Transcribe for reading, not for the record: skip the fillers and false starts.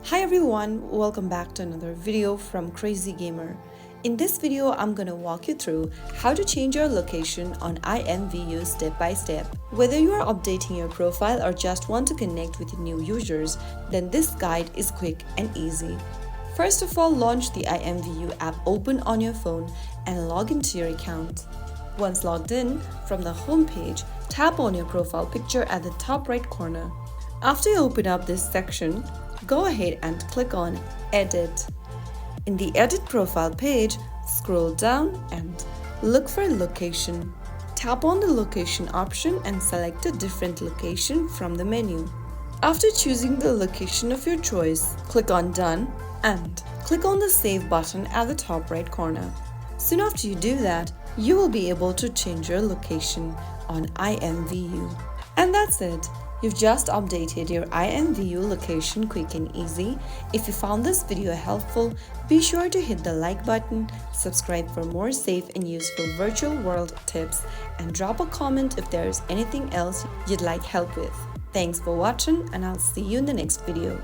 Hi everyone, welcome back to another video from Crazy Gamer. In this video, I'm gonna walk you through how to change your location on IMVU step by step. Whether you are updating your profile or just want to connect with new users, then this guide is quick and easy. First of all, launch the IMVU app open on your phone and log into your account. Once logged in, from the home page, tap on your profile picture at the top right corner. After you open up this section, go ahead and click on Edit. In the Edit Profile page, scroll down and look for Location. Tap on the Location option and select a different location from the menu. After choosing the location of your choice, click on Done and click on the Save button at the top right corner. Soon after you do that, you will be able to change your location on IMVU. And that's it. You've just updated your IMVU location quick and easy. If you found this video helpful, be sure to hit the like button, subscribe for more safe and useful virtual world tips, and drop a comment if there's anything else you'd like help with. Thanks for watching, and I'll see you in the next video.